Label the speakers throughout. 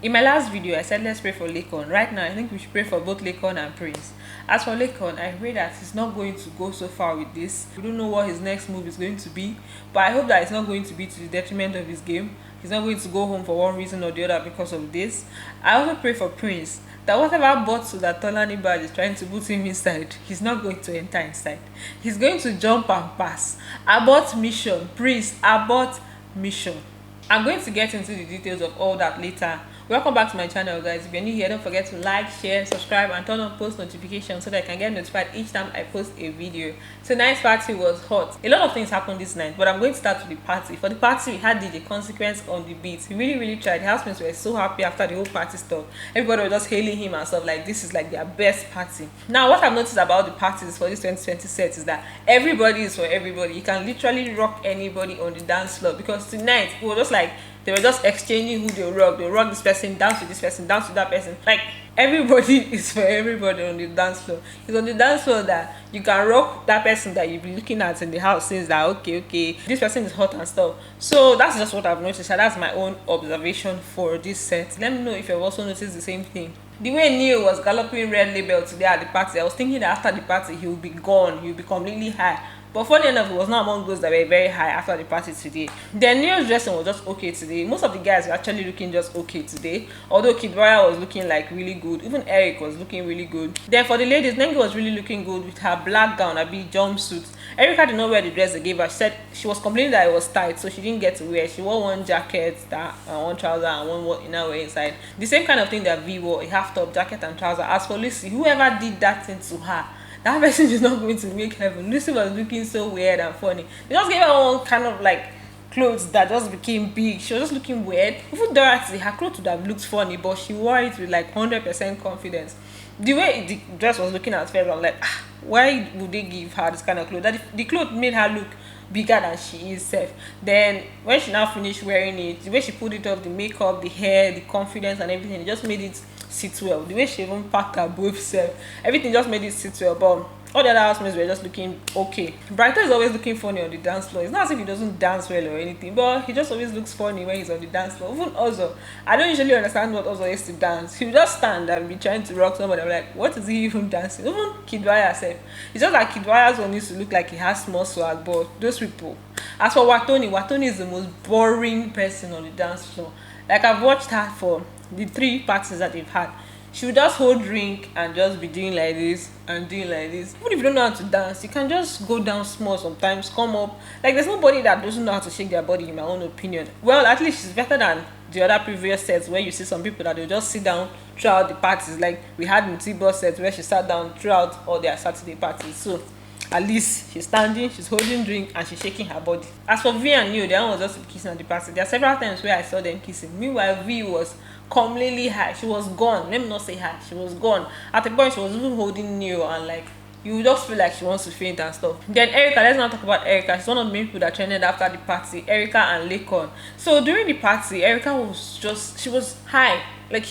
Speaker 1: In my last video, I said let's pray for Laycon. Right now, I think we should pray for both Laycon and Prince. As for Laycon, I pray that he's not going to go so far with this. We don't know what his next move is going to be, but I hope that it's not going to be to the detriment of his game. He's not going to go home for one reason or the other because of this. I also pray for Prince that whatever bottle that Tolanibaj is trying to put him inside, he's not going to enter inside. He's going to jump and pass. Abort mission. Prince, abort mission. I'm going to get into the details of all that later. Welcome back to my channel, guys. If you're new here, don't forget to like, share, subscribe, and turn on post notifications so that I can get notified each time I post a video. Tonight's party was hot. A lot of things happened this night, but I'm going to start with the party. For the party, we had DJ Consequence on the beat. He really tried. The housemates were so happy after the whole party stuff. Everybody was just hailing him and stuff like this is like their best party. Now, what I've noticed about the parties for this 2020 set is that everybody is for everybody. You can literally rock anybody on the dance floor, because tonight it was just like they were just exchanging who they rock. They rock this person, dance with this person, dance with that person. Like, everybody is for everybody on the dance floor. It's on the dance floor that you can rock that person that you've been looking at in the house since that, okay, this person is hot and stuff. So that's just what I've noticed. And that's my own observation for this set. Let me know if you've also noticed the same thing. The way Neo was galloping Red Label today at the party, I was thinking that after the party, he will be gone. He will be completely high. But funny enough, it was not among those that were very high after the party today. Then Neo's dressing was just okay today. Most of the guys were actually looking just okay today. Although Kidwaya was looking like really good. Even Eric was looking really good. Then for the ladies, Nengi was really looking good with her black gown, a big jumpsuit. Erica did not wear the dress they gave her. She said she was complaining that it was tight, so she didn't get to wear. She wore one jacket, one trouser, and one inner wear inside. The same kind of thing that V wore, a half top, jacket, and trouser. As for Lucy, whoever did that thing to her, that person is not going to make heaven. Lucy was looking so weird and funny. They just gave her one kind of like clothes that just became big. She was just looking weird. Even Dora'S, her clothes would have looked funny, but she wore it with like 100% confidence. The way the dress was looking at first, I'm like, why would they give her this kind of clothes? That the clothes made her look bigger than she is self. Then when she now finished wearing it, the way she put it up, the makeup, the hair, the confidence and everything, it just made it sit well. The way she even packed her both self, everything just made it sit well. But all the other housemates were just looking okay. Brighter is always looking funny on the dance floor. It's not as if he doesn't dance well or anything, but he just always looks funny when he's on the dance floor. Even Ozo, I don't usually understand what Ozo used to dance. He would just stand and be trying to rock somebody. I'm like, what is he even dancing? Even Kidwaya herself. It's just like Kidwaya's one used to look like he has small swag, but those people. As for Watoni is the most boring person on the dance floor. Like, I've watched her for the 3 parties that they've had. She would just hold drink and just be doing like this and doing like this. Even if you don't know how to dance, you can just go down small sometimes, come up. Like, there's nobody that doesn't know how to shake their body, in my own opinion. Well, at least she's better than the other previous sets where you see some people that they'll just sit down throughout the parties. Like we had in T-Boss sets where she sat down throughout all their Saturday parties. So at least she's standing, she's holding drink, and she's shaking her body. As for V and Neo, the one was just kissing at the party. There are several times where I saw them kissing. Meanwhile, V was completely high. She was gone. Let me not say high. She was gone. At the point, she was even holding Neo, and like, you just feel like she wants to faint and stuff. Then Erica, let's not talk about Erica. She's one of the main people that trended after the party. Erica and Laycon. So during the party, Erica was just, she was high. Like,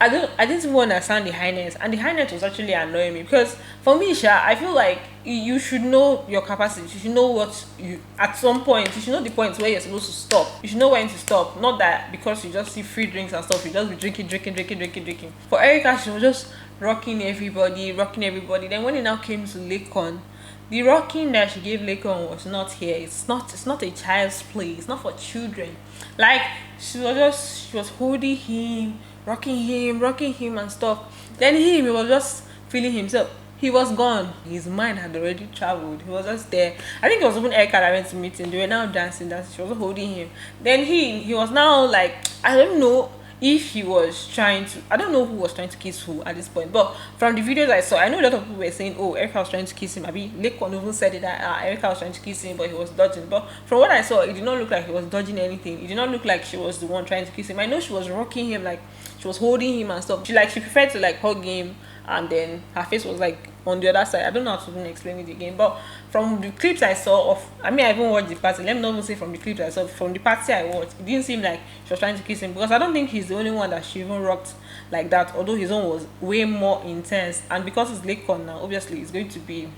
Speaker 1: I didn't even understand the highness, and the highness was actually annoying me, because for me, I feel like you should know your capacity. You should know what you, at some point, you should know the point where you're supposed to stop. You should know when to stop. Not that because you just see free drinks and stuff, you just be drinking. For Erica, she was just rocking everybody. Then when it now came to Laycon, the rocking that she gave Laycon was not here. It's not a child's play. It's not for children. Like, she was holding him, rocking him and stuff. Then he was just feeling himself. He was gone. His mind had already traveled. He was just there. I think it was even Erica that went to meet him. They were now dancing. She was holding him. Then he was now like, I don't know if he was trying to, I don't know who was trying to kiss who at this point, but from the videos I saw, I know a lot of people were saying, oh, Erica was trying to kiss him. Maybe Laycon even said it that Erica was trying to kiss him, but he was dodging. But from what I saw, it did not look like he was dodging anything. It did not look like she was the one trying to kiss him. I know she was rocking him, like she was holding him and stuff. She preferred to like hug him, and then her face was like on the other side. I don't know how to even explain it again, but from the clips I saw I even watched the party. Let me not even say from the clips I saw. From the party I watched, it didn't seem like she was trying to kiss him, because I don't think he's the only one that she even rocked like that, although his own was way more intense. And because it's Laycon now, obviously it's going to be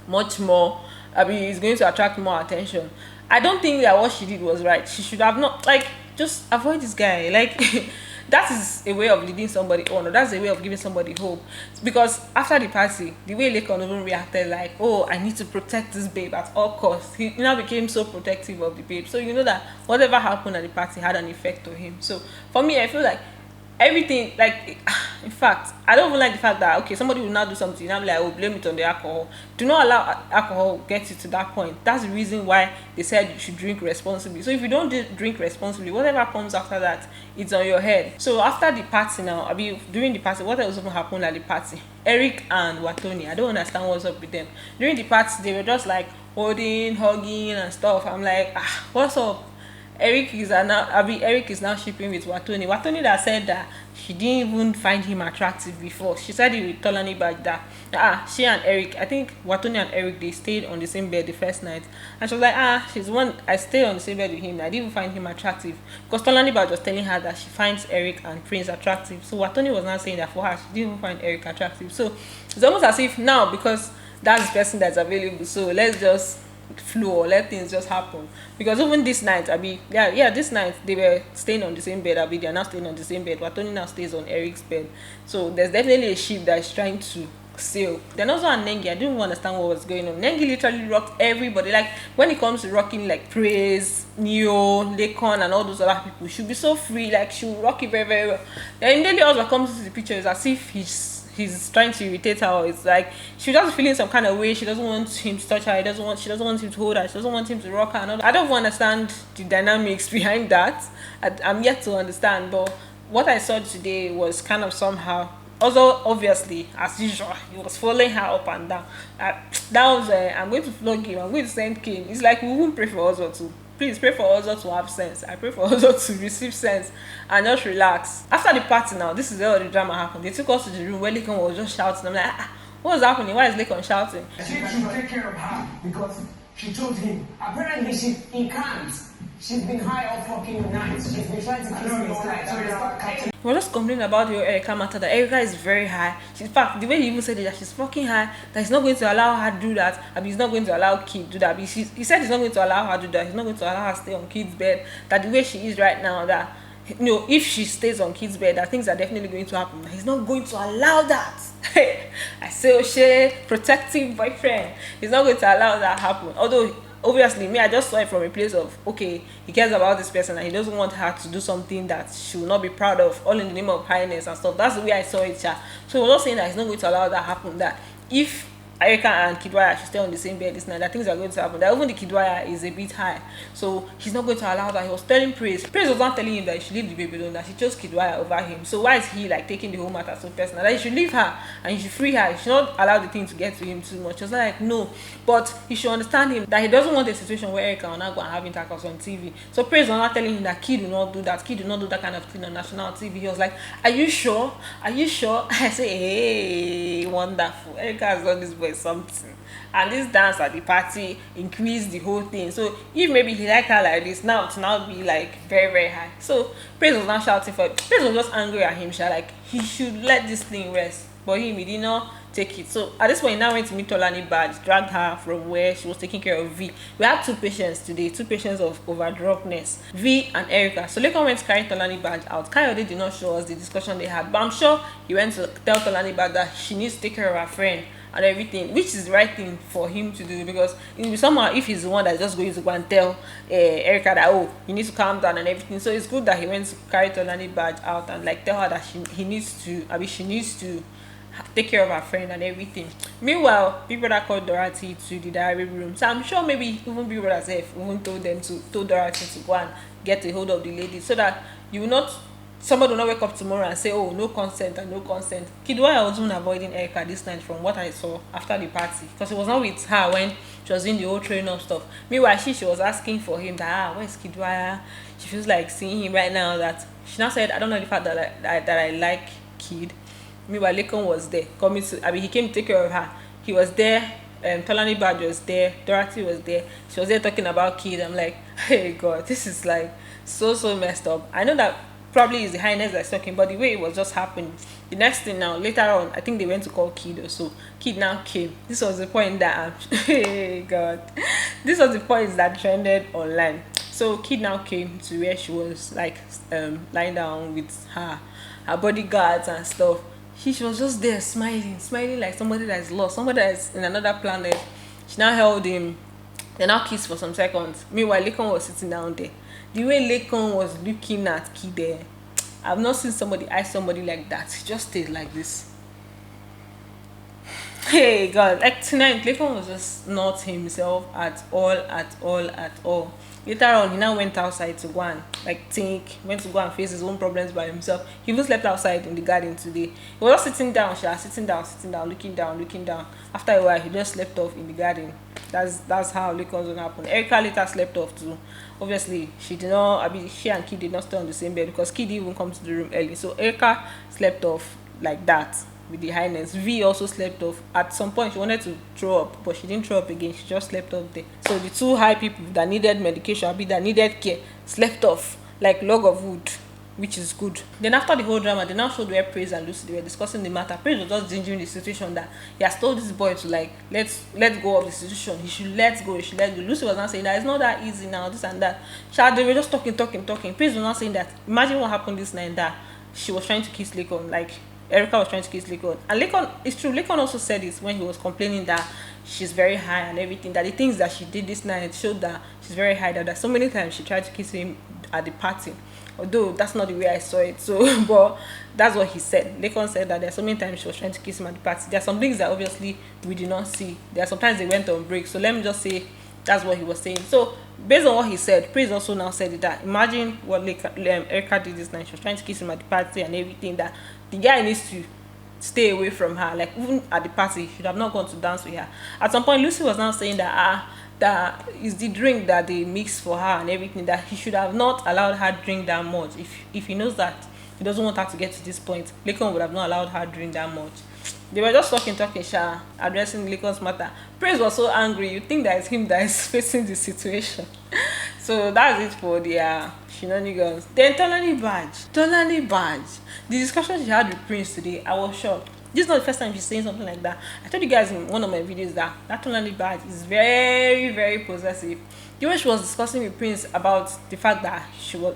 Speaker 1: much more, it's going to attract more attention. I don't think that what she did was right. She should have not, like, just avoid this guy. Like, that is a way of leading somebody on, or that's a way of giving somebody hope. Because after the party, the way Laycon even reacted, like, oh, I need to protect this babe at all costs. He now became so protective of the babe. So you know that whatever happened at the party had an effect on him. So for me, I feel like everything, like, in fact, I don't even like the fact that, okay, somebody will now do something and I'm like, oh, blame it on the alcohol. Do not allow alcohol get you to that point. That's the reason why they said you should drink responsibly. So if you don't drink responsibly, whatever comes after that, it's on your head. So after the party now, I mean, during the party, what else even happened at the party? Eric and Watoni, I don't understand what's up with them. During the party, they were just like holding, hugging and stuff. I'm like, what's up? Eric is now shipping with Watoni. Watoni that said that she didn't even find him attractive before. She said it with Tolanibaj that she and Eric, I think Watoni and Eric, they stayed on the same bed the first night. And she was like, she's the one, I stayed on the same bed with him. I didn't even find him attractive. Because Tolanibaj was telling her that she finds Eric and Prince attractive. So Watoni was not saying that for her, she didn't even find Eric attractive. So it's almost as if now, because that's the person that's available, so let's just flow or let things just happen. Because even this night, this night they were staying on the same bed. They are now staying on the same bed. Watoni now stays on Eric's bed. So there's definitely a ship that is trying to sail. Then also on Nengi, I didn't even understand what was going on. Nengi literally rocked everybody. Like when it comes to rocking, like Praise, Neo, Laycon, and all those other people, she'll be so free. Like she'll rock it very, very well. Then immediately also comes to the picture, it's as if he's trying to irritate her. It's like she's just feeling some kind of way. She doesn't want him to touch her. She doesn't want him to hold her. She doesn't want him to rock her. And I don't understand the dynamics behind that. I'm yet to understand. But what I saw today was kind of somehow. Also, obviously, as usual, he was following her up and down. That was I'm going to flog him. I'm going to send King. It's like we won't pray for Ozo too. Please pray for Ozo to have sense. I pray for Ozo to receive sense and just relax. After the party now, this is where all the drama happened. They took us to the room where Laycon was just shouting. I'm like, what's happening? Why is Laycon shouting?
Speaker 2: She should take care of her because she told him. Apparently, he can't. She's been high all fucking night. She's been trying to kiss his guy.
Speaker 1: We're just complaining about your Erica matter, that Erica is very high. In fact, the way he even said it, that she's fucking high, that he's not going to allow her to do that. I mean, he's not going to allow Kid to do that. He said he's not going to allow her to do that. He's not going to allow her to stay on Kid's bed. That the way she is right now, that, you know, if she stays on Kid's bed, that things are definitely going to happen. He's not going to allow that. I say, O'Shea, protective boyfriend. He's not going to allow that happen. Although, obviously, me, I just saw it from a place of, okay, he cares about this person and he doesn't want her to do something that she will not be proud of, all in the name of kindness and stuff. That's the way I saw it, yeah. So we're not saying that he's not going to allow that happen, that if Erica and Kidwaya should stay on the same bed this night, that things are going to happen. That even the Kidwaya is a bit high, so he's not going to allow that. He was telling Praise was not telling him that he should leave the baby alone, that she chose Kidwaya over him. So why is he like taking the whole matter so personal? That he should leave her and he should free her. He should not allow the thing to get to him too much. Just like, no, but he should understand him that he doesn't want a situation where Erica will not go and have intercourse on TV. So Praise was not telling him that Kid will not do that. Kid will not do that kind of thing on national TV. He was like, are you sure? Are you sure? I say, hey, wonderful. Erica has done this boy something. And this dance at the party increased the whole thing. So if maybe he liked her like this, now to now be like very, very high. So Praise was not shouting for it. Praise was just angry at him. She like he should let this thing rest. But he did not take it. So at this point, he now went to meet Tolanibaj, dragged her from where she was taking care of V. We had two patients today, two patients of overdropness, V and Erica. So Laycon went to carry Tolanibaj out. Kayode did not show us the discussion they had, but I'm sure he went to tell Tolanibaj that she needs to take care of her friend and everything, which is the right thing for him to do, because it will be somehow if he's the one that's just going to go and tell Erica that, oh, you need to calm down and everything. So it's good that he went to carry Tolanibaj out and like tell her that she needs to take care of her friend and everything. Meanwhile, Bbnaija called Dora'S to the diary room. So I'm sure maybe even Bbnaija even told Dora'S to go and get a hold of the lady, so that somebody will not wake up tomorrow and say, oh, no consent and no consent. Kidwaya was even avoiding Erica this night from what I saw after the party, because it was not with her when she was doing the whole training of stuff. Meanwhile, she was asking for him that, where's Kidwaya? She feels like seeing him right now. That she now said, I don't know the fact that I like Kid. Meanwhile, Laycon was there he came to take care of her. He was there. Tolanibaj was there. Dora'S was there. She was there talking about Kid. I'm like, hey God, this is like so messed up. I know that probably is the highness that's talking, but the way it was just happening. The next thing now, later on, I think they went to call Kid or so. Kid now came. This was the point that hey God, this was the point that trended online. So Kid now came to where she was like lying down with her bodyguards and stuff. She was just there smiling like somebody that is lost, somebody that is in another planet. She now held him. They now kissed for some seconds. Meanwhile, Laycon was sitting down there. The way Laycon was looking at Kid there, I've not seen somebody eye somebody like that. He just stayed like this. Hey God, like tonight, Laycon was just not himself at all. Later on, he now went outside to go and went to go and face his own problems by himself. He even slept outside in the garden today. He was just sitting down, sitting down, looking down. After a while, he just slept off in the garden. That's how Laycon's gonna happen. Erica later slept off too. Obviously, she did not. I mean, she and Kid did not stay on the same bed because Kid didn't even come to the room early. So Erica slept off like that with the highness. V also slept off. At some point, she wanted to throw up, but she didn't throw up again. She just slept off there. So the two high people that needed medication, that needed care, slept off like log of wood, which is good. Then after the whole drama, they now showed where Praise and Lucy, they were discussing the matter. Praise was just gingering the situation that he has told this boy to let go of the situation. He should let go. Lucy was not saying that it's not that easy now, this and that. They were just talking. Praise was not saying that. Imagine what happened this night that she was trying to kiss Laycon, like Erica was trying to kiss Laycon. And Laycon, it's true, Laycon also said this when he was complaining that she's very high and everything, that the things that she did this night showed that she's very high, that so many times she tried to kiss him at the party. Although that's not the way I saw it, so but that's what he said. Laycon said that there are so many times she was trying to kiss him at the party. There are some things that obviously we did not see. There are sometimes they went on break. So let me just say that's what he was saying. So based on what he said, Praise also now said that imagine what Erica did this night. She was trying to kiss him at the party and everything, that the guy needs to stay away from her. Like even at the party, he should have not gone to dance with her. At some point, Lucy was now saying that that is the drink that they mix for her and everything, that he should have not allowed her drink that much. If he knows that he doesn't want her to get to this point, Laycon would have not allowed her drink that much. They were just talking, addressing Laycon's matter. Praise was so angry. You think that it's him that is facing the situation. So that's it for the Shenanigans. Then Tolanibaj. The discussion she had with Prince today, I was shocked. This is not the first time she's saying something like that. I told you guys in one of my videos that Tolanibaj is very, very possessive. The way she was discussing with Prince about the fact that she was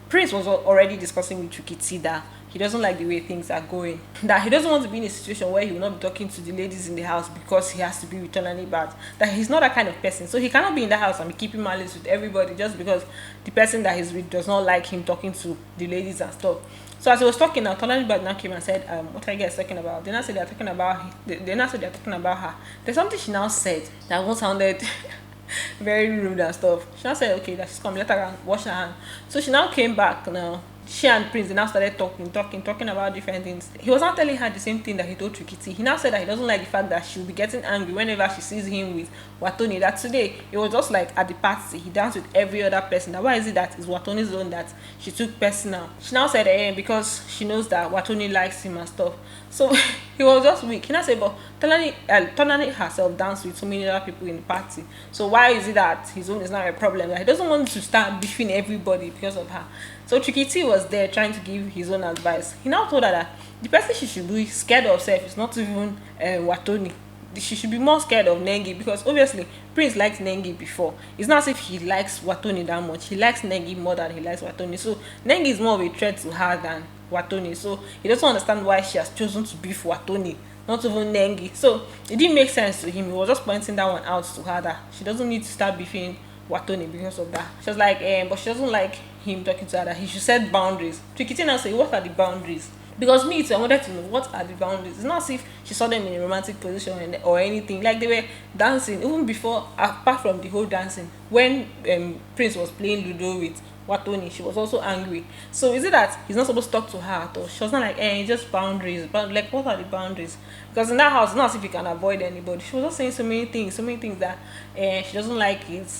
Speaker 1: Prince was already discussing with Chukiti that he doesn't like the way things are going, that he doesn't want to be in a situation where he will not be talking to the ladies in the house because he has to be with Tolanibaj, that he's not that kind of person. So he cannot be in the house and be keeping malice with everybody just because the person that he's with does not like him talking to the ladies and stuff. So as he was talking now, Tolanibaj now came and said, what are you guys talking about? They now said they're talking about her. There's something she now said that once sounded very rude and stuff. She now said, okay, that she's come, let her wash her hand. So she now came back now. She and Prince, they now started talking about different things. He was not telling her the same thing that he told Chukiti. He now said that he doesn't like the fact that she'll be getting angry whenever she sees him with Watoni. That today, it was just like at the party, he danced with every other person. Now, why is it that it's Watoni's own that she took personal? She now said, because she knows that Watoni likes him and stuff. So he was just weak. He now said, but Tolani herself danced with so many other people in the party. So why is it that his own is not a problem? That he doesn't want to start beefing everybody because of her. So Chukiti was there trying to give his own advice. He now told her that the person she should be scared of self is not even Watoni. She should be more scared of Nengi, because obviously Prince liked Nengi before. It's not as if he likes Watoni that much. He likes Nengi more than he likes Watoni. So Nengi is more of a threat to her than Watoni. So he doesn't understand why she has chosen to beef Watoni, not even Nengi. So it didn't make sense to him. He was just pointing that one out to her, that she doesn't need to start beefing Watoni because of that. She was like, but she doesn't like him talking to her, that he should set boundaries. Chukiti now say, what are the boundaries? Because me too, I wanted to know what are the boundaries. It's not as if she saw them in a romantic position or anything. Like they were dancing even before, apart from the whole dancing. When Prince was playing Ludo with Watoni, she was also angry. So is it that he's not supposed to talk to her at all? She was not like, just boundaries. But like, what are the boundaries? Because in that house, it's not as if you can avoid anybody. She was just saying so many things that she doesn't like it.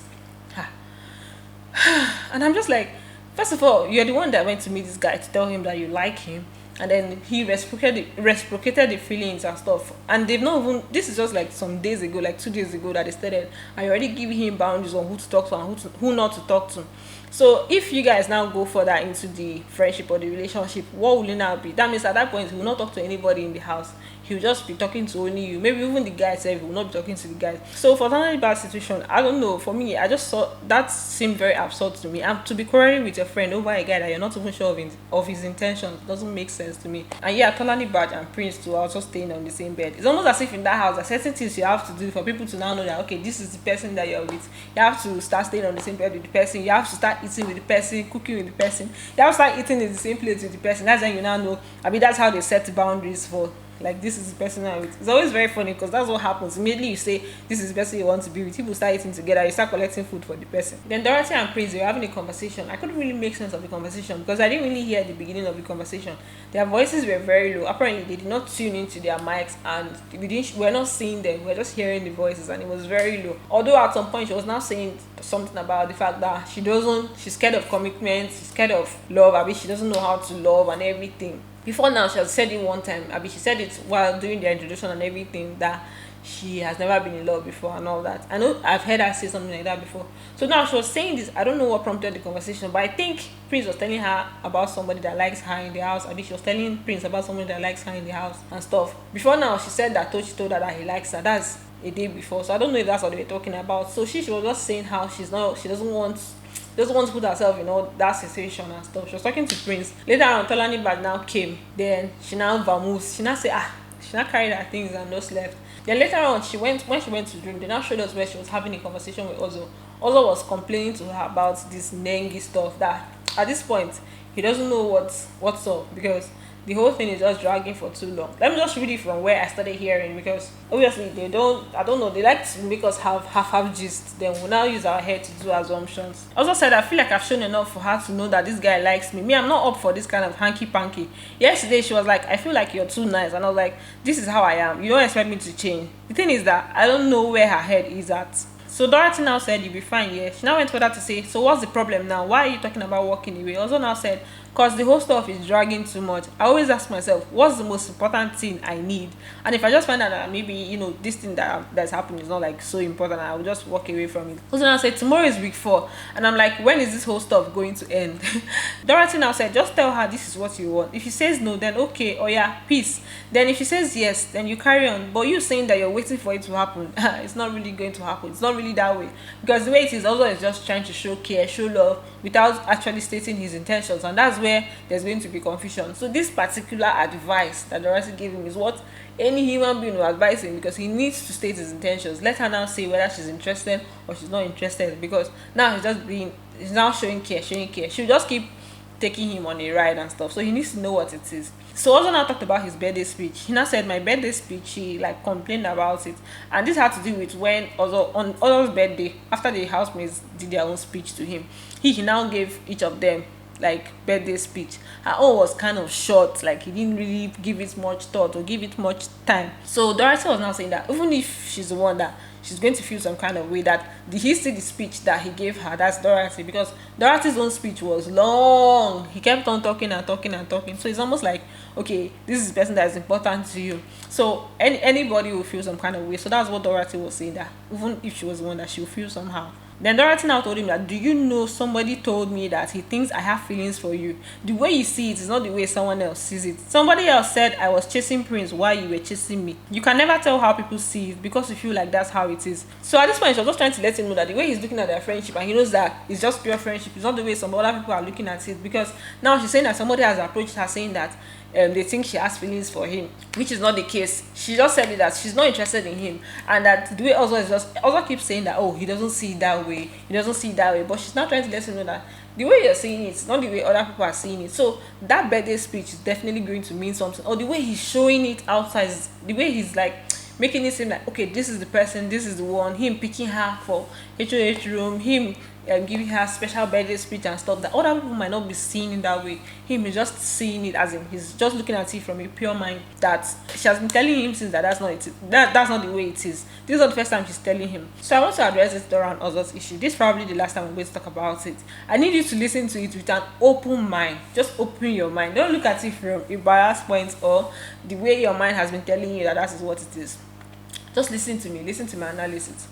Speaker 1: And I'm just like, first of all, you're the one that went to meet this guy to tell him that you like him, and then he reciprocated the feelings and stuff. And they've not even, this is just like some days ago, like 2 days ago that they started, and you're already giving him boundaries on who to talk to and who not to talk to. So if you guys now go further into the friendship or the relationship, what will it now be? That means at that point he will not talk to anybody in the house. he'll just be talking to only you. Maybe even the guys he will not be talking to the guys. So for Tolanibaj situation, I don't know. For me, I just saw that seemed very absurd to me. And to be quarreling with your friend over a guy that you're not even sure of his intentions doesn't make sense to me. And yeah, Tolanibaj and Prince too are also staying on the same bed. It's almost as if in that house, there are certain things you have to do for people to now know that okay, this is the person that you're with. You have to start staying on the same bed with the person. You have to start eating with the person, cooking with the person. You have to start eating in the same plate with the person. That's when you now know. I mean, that's how they set the boundaries for like this is the person I'm with. It's always very funny because that's what happens. Immediately you say this is the person you want to be with, people start eating together, you start collecting food for the person. Then Dorothy and Prince, they were having a conversation. I couldn't really make sense of the conversation because I didn't really hear the beginning of the conversation. Their voices were very low. Apparently they did not tune into their mics and we were not seeing them, we were just hearing the voices and it was very low. Although at some point she was now saying something about the fact that she's scared of commitment, she's scared of love, I mean she doesn't know how to love and everything. Before now, she has said it one time. I mean, she said it while doing the introduction and everything that she has never been in love before and all that. I know I've heard her say something like that before. So now she was saying this. I don't know what prompted the conversation, but I think Prince was telling her about somebody that likes her in the house. I mean, she was telling Prince about somebody that likes her in the house and stuff. Before now, she said that Tochi told her that he likes her. That's a day before. So I don't know if that's what they were talking about. So she was just saying how she doesn't want to put herself in all that situation and stuff. She was talking to Prince. Later on, Tolanibaj now came. Then she now vamoosed. She now said, she now carried her things and just left. Then later on, when she went to drink, they now showed us where she was having a conversation with Ozo. Ozo was complaining to her about this Nengi stuff that at this point, he doesn't know what's up because the whole thing is just dragging for too long. Let me just read it from where I started hearing because obviously they like to make us have half gist. Then we'll now use our head to do assumptions. I also said I feel like I've shown enough for her to know that this guy likes me. I'm not up for this kind of hanky-panky. Yesterday she was like, I feel like you're too nice. And I was like, this is how I am. You don't expect me to change. The thing is that I don't know where her head is at. So Dorothy now said, you'll be fine, yeah. She now went further to say, so what's the problem now? Why are you talking about walking away? Also now said, because the whole stuff is dragging too much. I always ask myself, what's the most important thing I need? And if I just find out that maybe, this thing that's happening is not like so important, I will just walk away from it. Also now said, tomorrow is week 4. And I'm like, when is this whole stuff going to end? Dorothy now said, just tell her this is what you want. If she says no, then okay, oh yeah, peace. Then if she says yes, then you carry on. But you saying that you're waiting for it to happen, it's not really going to happen. It's not really that way. Because the way it is, also is just trying to show care, show love, without actually stating his intentions. And that's where there's going to be confusion. So this particular advice that Dorothy gave him is what any human being will advise him, because he needs to state his intentions. Let her now say whether she's interested or she's not interested, because now he's now showing care. She'll just keep taking him on a ride and stuff. So he needs to know what it is. So also now talked about his birthday speech. He now said my birthday speech, he like complained about it. And this had to do with when also on Ozo's birthday, after the housemates did their own speech to him, he now gave each of them like birthday speech. Her own was kind of short, like he didn't really give it much thought or give it much time. So Dorothy was now saying that even if she's the one that she's going to feel some kind of way, that did he see the speech that he gave her? That's Dorothy, because Dorothy's own speech was long. He kept on talking and talking and talking. So it's almost like, okay, this is the person that is important to you. So anybody will feel some kind of way. So that's what Dorothy was saying, that even if she was the one, that she will feel somehow. Then Dorothy now told him that, do you know somebody told me that he thinks I have feelings for you. The way you see it is not the way someone else sees it. Somebody else said I was chasing Prince while you were chasing me. You can never tell how people see it because you feel like that's how it is. So at this point, she was just trying to let him know that the way he's looking at their friendship, and he knows that it's just pure friendship, it's not the way some other people are looking at it. Because now she's saying that somebody has approached her saying that they think she has feelings for him, which is not the case. She just said it that she's not interested in him, and that the way also keeps saying that, oh, he doesn't see it that way, but she's not trying to let him know that the way you're seeing it is not the way other people are seeing it. So that birthday speech is definitely going to mean something, or the way he's showing it outside, the way he's like making it seem like, okay, this is the person, this is the one, him picking her for HOH room, him giving her special birthday speech and stuff, that other people might not be seeing it that way. Him is just seeing it as in he's just looking at it from a pure mind, that she has been telling him since that's not it, that's not the way it is. This is not the first time she's telling him. So I want to address this Dora and Ozo's issue. This is probably the last time I'm going to talk about it. I need you to listen to it with an open mind. Just open your mind. Don't look at it from a biased point or the way your mind has been telling you that is what it is. Just listen to me. Listen to my analysis.